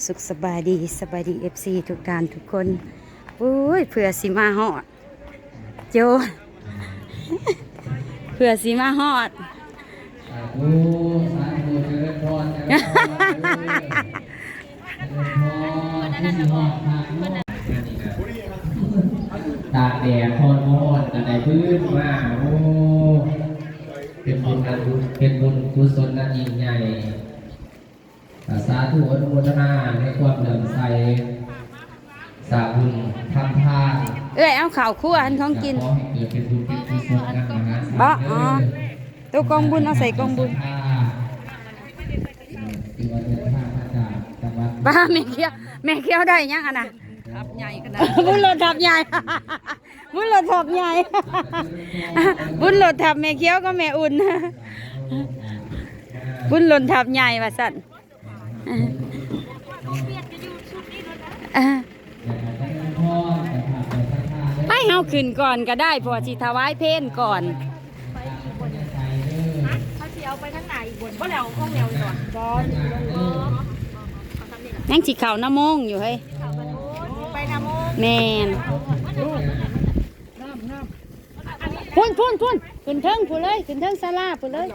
สุขสบายดีFC ทุกท่านทุกคนโอ้ยเผื่อสิมาฮอดโจเผื่อสิมาฮอดตาแดดทอนมอนกันในพื้นว่าโอ้เป็นบุญกุศลนั้นยิ่งใหญ่สาธุอนุโมทนาในความเลื่อมใสสาบุญทำทาน เอาข่าวคั่วอันของกิน ขอให้เกิดเป็นบุญเป็นกุศลกันมหาศาล บ่อ๋อตัวกองบุญเอาใส่กองบุญบ้าแม่เคี้ยวได้ยังอ่ะนะทับใหญ่ขนาดบุญรถทับใหญ่บุญรถทับใหญ่บุญรถทับแม่เคี้ยวก็แม่อุ่นบุญรถทับใหญ่ว่าสั่นให้เฮาขึ้นก่อนก็ได้เพราะสิถวายเพลก่อนเขาสิเอาไปทั้งไหนอีกบนบ่แล้วห้องแนวก่อนบ่ยังสิเข้าน้ำมงอยู่เฮ้ยไปน้ำมงแม่นพุ่นขึ้นเทิงพุ่นเลยขึ้นเทิงศาลาพุ่นเลย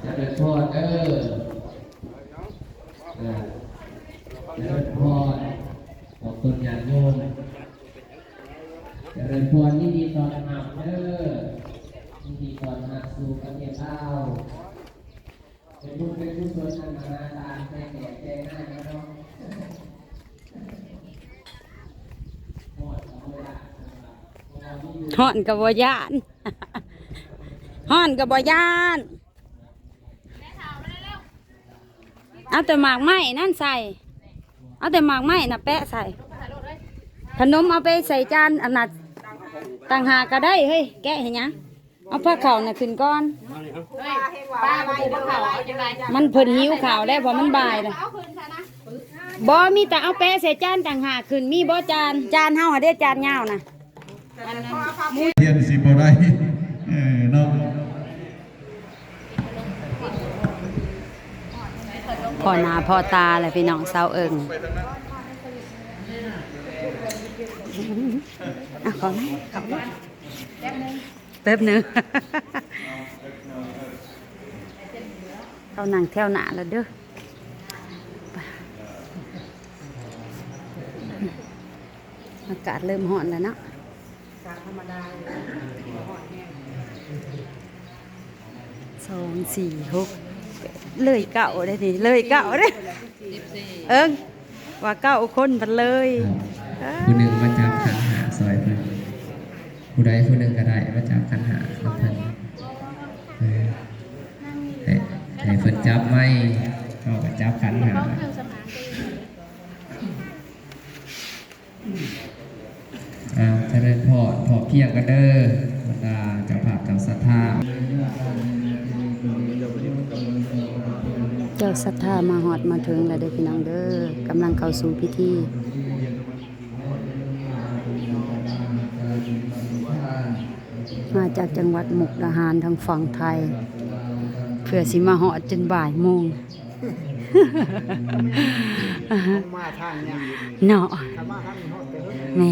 จะเป็นพรจะเป็นพรของตนญาติโยมจะเป็นพรที่ดีตอนหับที่ดีตอนหับสู่ประเทศลาวเป็นบุญเป็นกุศลทางมหาศาลแก่แก่ง่ายเนาะฮ้อนกับบ่ย่านฮ้อนกับบ่ย่านเอาแต่หมากไม้นั่นใส่เอาแต่หมากไม้น่ะแปะใส่ขนมเอาไปใส่จานอันนั้นต่างหากก็ได้เฮ้ยแกะเห็นยังเอาผ้าขาวน่ะขึ้นก่อนมันเพิ่นหิวข่าวได้เพราะมันบ่ายเลยบ่มีแต่เอาแปะใส่จานต่างหากขึ้นมีบ่จานเฮาหาได้จานยาวน่ะเรียนสิบ่ได้เนาะพ่อหน้าพ่อตาเลยพี่น้องเศร้าเอิงขอไหมแป๊บนึงเขานั่งแถวหน้าแล้วเด้ออากาศเริ่มร้อนแล้วเนาะ2 4 6เลยเก่าได้ดิเลยเก่าได้ว่าเก่าคนพันเลยผู้หนึ่งมาจับขันหาซอยเพิ่นผู้ใดผู้หนึ่งก็ได้มาจับขันหาครับเพิ่นให้เพิ่นจับไม่เขาก็จับขันหาเจริญพอเพียงกันเด้อบรรดาเจ้าภาพเจ้าศรัทธาเจ้าศรัทธามาหอดมาถึงแล้วเด้อพี่น้องเด้อกำลังเข้าสู่พิธีมาจากจังหวัดมุกดาหารทางฝั่งไทยเพื่อสิมาหอดจนบ่ายโมงเนาะแม่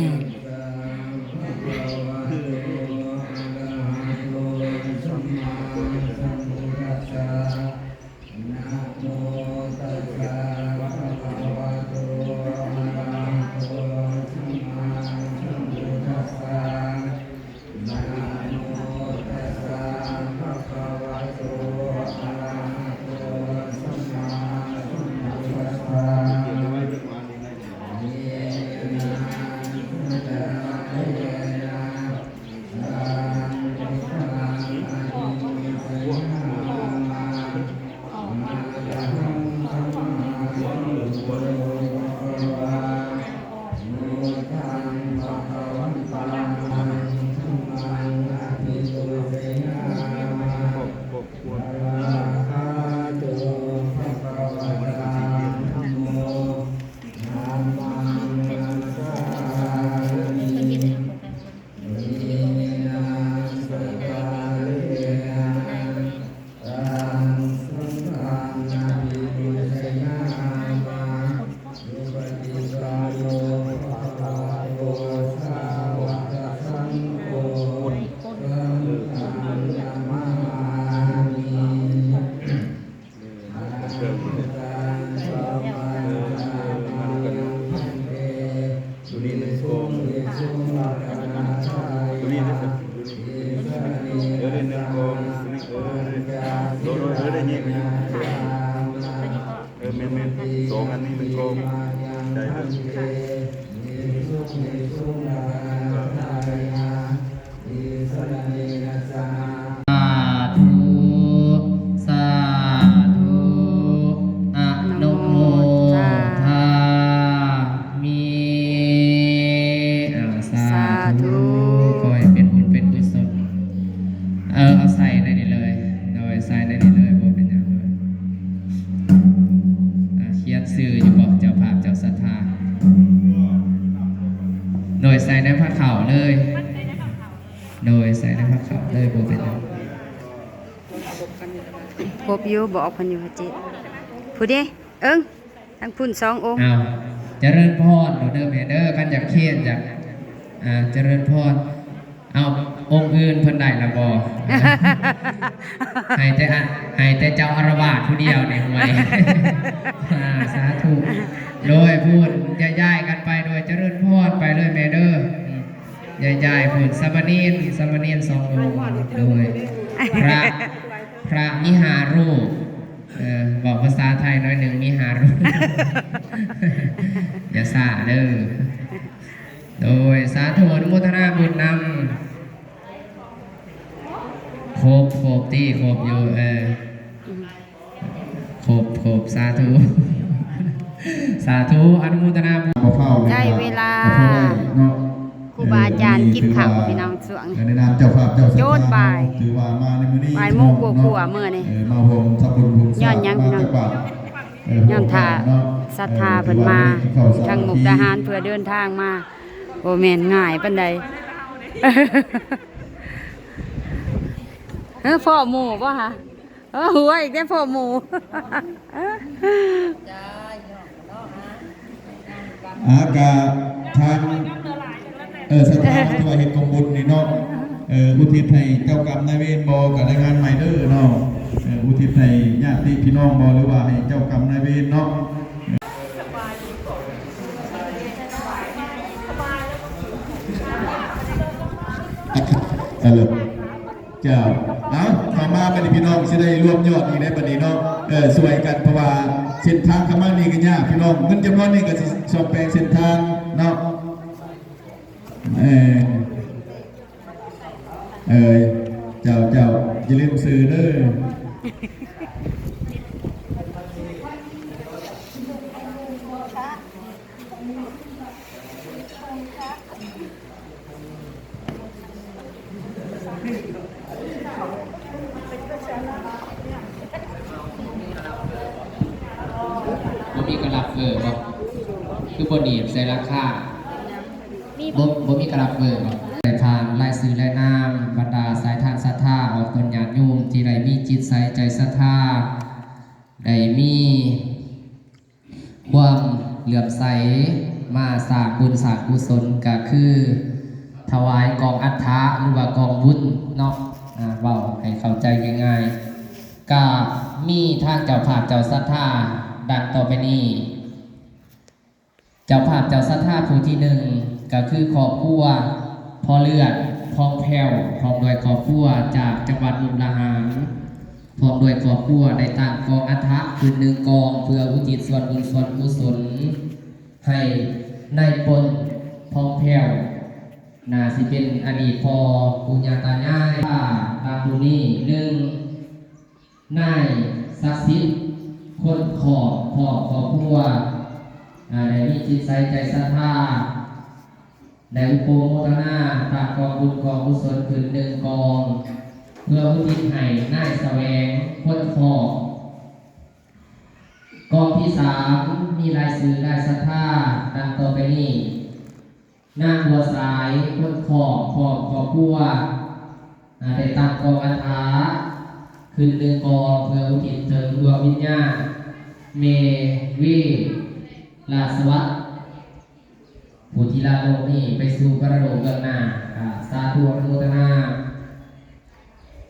ใส่ในผ้าขาวเลย โดยใส่ในผ้าขาวเลยบ่เป็นหยัง พบอยู่บอกเพันอยู่จิตผู้เด้เอิ้งทั้งพุ่น2 องค์ เอาเจริญพรเด้อแม่เด้อกันจากเขียนจากเจริญพรเอาองค์อื่นเพิ่นได้ละบ่ ให้แต่เจ้าอารวาสผู้เดียวในห่วย สาธุโดยพูดย้ายๆกันไปโดยเจริญพรไปเลยแม่เด้อย้ายๆพูดสมณีน2 องค์โดยพระมี5 รูปบอกภาษาไทยหน่อยหนึ่งมี5 รูป อย่าซ่าเด้อโดยสาธุอนุโมทนาบุญนำครบที่ครบอยู่ครบสาธุ สาธุอนุโมทนาบุญ ได้เวลาครูบาอาจารย์กินข้าวพี่น้องสวง ในนามเจ้าภาพเจ้าสัทธา โยนบ่าย ถือว่ามาในมื้อนี้ บ่ายโมงกว่าๆมื้อนี้ มาห่มทับบุญบุญ ย้อนหยังพี่น้อง ย้อนท่าศรัทธาเพิ่นมาทางมุกดาหารเพื่อเดินทางมาโอ้แม่นง่ายปานใด พ่อหมู่ป่ะฮะหัวอีกได้พ่อหมู่ อากาทางศรัทธาที่ว่าเฮ็ดกองบุญนี่เนาะอุทิศให้เจ้ากรรมนายเวรบ่กับรายงานใหม่เด้อเนาะอุทิศให้ญาติพี่น้องบ่หรือว่าให้เจ้ากรรมนายเวรเนาะเจ้าเอามาบัดนี้พี่น้องสิได้รวมยอดอีกในบัดนี้เนาะสวยกันเพราะว่าเส้นทางเข้ามานี่ก็ยากพี่น้องเงินจำนวนนี้ก็สิสอบแปลงเส้นทางเนาะเจ้าอย่าลืมซื้อเด้อ บ่มีกระลับเฟอร์บ่คือบ่หนีบใส่ราคาบ่มีกระลับเฟอร์บ่สายทานรายซื้อรายนามบรรดาสายทานศรัทธาออกตนญาติโยมที่ได้มีจิตใสใจศรัทธาได้มีความเหลื่อมใสมาสร้างบุญสร้างกุศลก็คือถวายกองอัฐะหรือว่ากองบุญเนาะเว้าให้เข้าใจง่ายๆก็มีทางเจ้าภาพเจ้าศรัทธาดังต่อไปนี้เจ้าภาพเจ้าศรัทธาผู้ที่1ก็คือครอบครัวพ่อเลือดทองแผ่วพร้อมด้วยครอบครัวจากจังหวัดมุกดาหารพร้อมด้วยครอบครัวได้ตั้งกองอัฐะคือ1 กองเพื่ออุทิศส่วนบุญส่วนกุศลให้นายพลทองแผ่วน่าสิเป็นอดีตพ่อปู่ย่าตายายตามผู้นี้1นายศักดิ์สิทธิ์คนขอบครอบครัวได้มีจิตใจศรัทธาได้อุปโมทนาตากกองบุญกองกุศลขึ้น1 กองเพื่ออุทิศให้นายแสวงคนขอบกองที่3มีรายชื่อรายศรัทธาดังต่อไปนี้นางบัวสายคนขอบครอบครัวได้ตั้งกองอัฐะขึ้น1 กองเพื่ออุทิศถึงดวงวิญญาณเมวีลาสวัสดิ์ผู้ที่ลาโลกนี้ไปสู่กระโดดเบื้องหน้าสาธุอนุโมทนา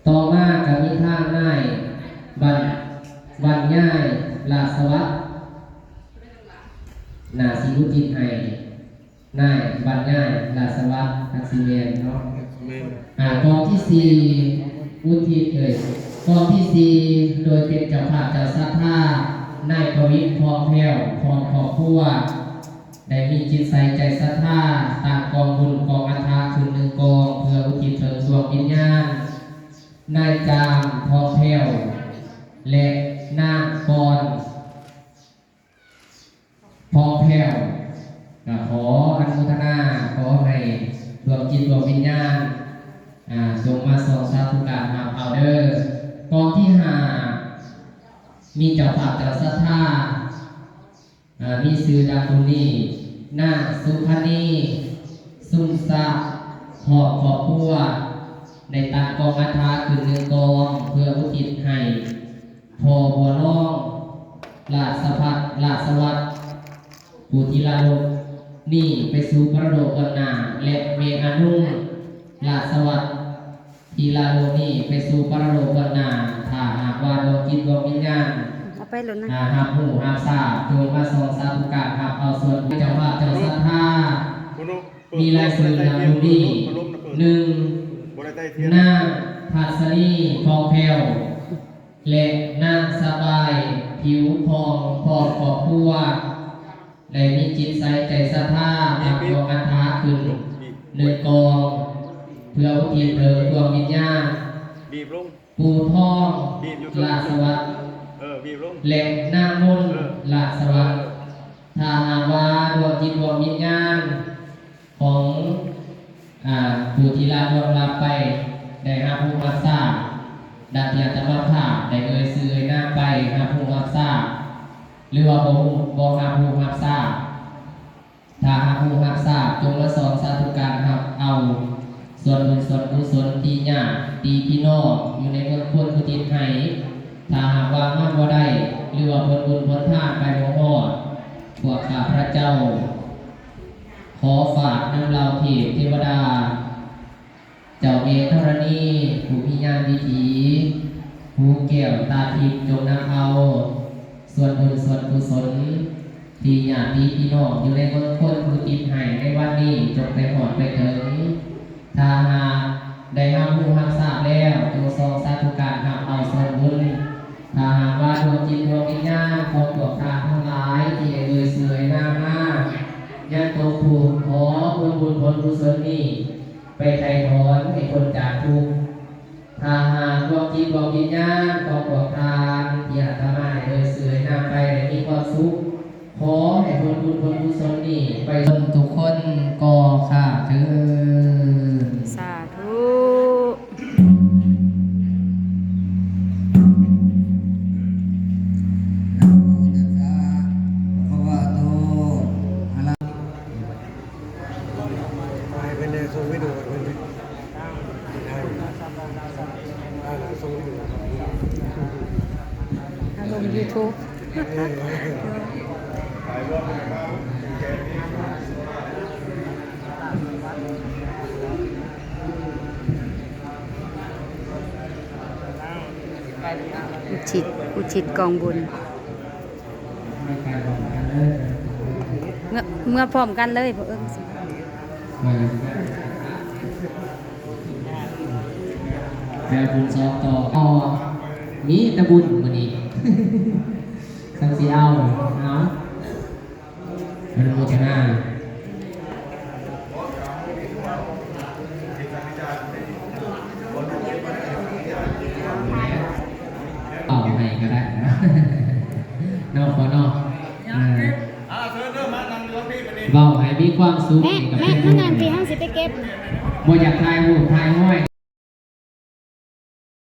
ต่อมาก็มีทางง่ายบันง่ายลาสวัสดิ์นาสิรุจิตให้ง่ายบันง่ายลาสวัสดิ์ทักษิเมนเนาะกองที่4อุทิศกองที่4โดยเป็นเจ้าภาพเจ้าศรัทธานายประวิตรพร้อมแผ่วพร้อมครอบครัวได้มีจิตใสใจศรัทธาตามกองบุญกองอัฐะคือ1 กองเพื่ออุทิศถึงดวงวิญญาณนายจามพร้อมแผ่วและนางกรพร้อมแผ่วขออนุโมทนาขอให้ดวงจิตดวงวิญญาณจงมาส่งสาธุการมาเอาเด้อกองที่5มีเจ้าภาพเจ้าศรัทธามีชื่อดังนี้นางสุพรรณี ซุ่มซากหอบขอบครัวในตากองอาทาคือหนึ่งกองเพื่ออุทิศให้พอบัวล่องราชพัฒราชวัตรผู้ที่ลาลงนี่ไปสู่พระโลกนา และเมอนุ่งราชวัตรทีลาลงนี่ไปสู่พระโลกนาถ้าหากว่าดวงจิตดวงวิญญาณ เอาไปหล่นนะ หาหูหาทราบโดยมาทรงสาธุการหาเอาส่วนเจ้าว่าเจ้าศรัทธามีลายเซ็นนามดูดีหนึ่งนางภัสนีทองแผ่วและนางสบายผิวพองพอดขอบครัวได้มีจิตใสใจศรัทธาทำกองอัฐาขึ้นหนึ่งกองเพื่ออุทิศเถิดดวงวิญญาณปูทองราชวัตรและนางมนต์ราชวัตรถ้าหากว่าดวงจิตดวงวิญญาณของผู้ที่ลาดวงลาไปได้หาผู้รับทราบดังที่อาจจะมาผ่าได้เอ่ยซื้อหน้าไปหาผู้รับทราบหรือว่าบ่หาผู้รับทราบถ้าหาผู้รับทราบจงมาสอนสาธุการครับเอาส่วนบุญส่วนกุศลที่ญาติพี่น้องอยู่ในเมืองควรอุทิศให้ถ้าหากว่ามาบ่ได้หรือว่าผลบุญผลทานไปบ่ฮอดพวกข้าพระเจ้าขอฝากนำเราเทวดาเจ้าเมธรณีผู้มีญาณวิถีผู้แก้วตาทิพย์จงนำเอาส่วนบุญส่วนกุศลที่ญาติพี่น้องอยู่ในเมืองคนผู้ติดให้ในวันนี้จงไปหอดไปถึงถ้าหากได้ห้ามผู้ห้ามทราบแล้วจงทรงสาธุการทำเอาส่วนบุญถ้าหากว่าดวงจิตดวงวิญญาณของพวกข้าทั้งหลายที่เอ่ยเสยหน้ามายังตกถูกขอบุญผลกุศลนี้ไปไถ่ถอนให้คนจากทุกข์ถ้าหากดวงจิตดวงวิญญาณของพวกท่านที่อาตมาเอ่ยเสยหน้าไปได้มีความสุขขอให้ผลบุญผลกุศลนี้ไปทุกคนก็ข้าเถิด สาธุ ลง YouTube อุทิศกองบุญเมื่อพร้อมกันเลยพ่อเอิ้นสิ แล้วบุญสอบต่อมีแต่บุญมื้อนี้ สังสิเอามันโมชนาเอาให้ก็ได้นะนอกขอนอกเบาให้มีความสุข แม่นั่นพี่ห้างสิไปเก็บ บ่อยากทายหูทายห้อย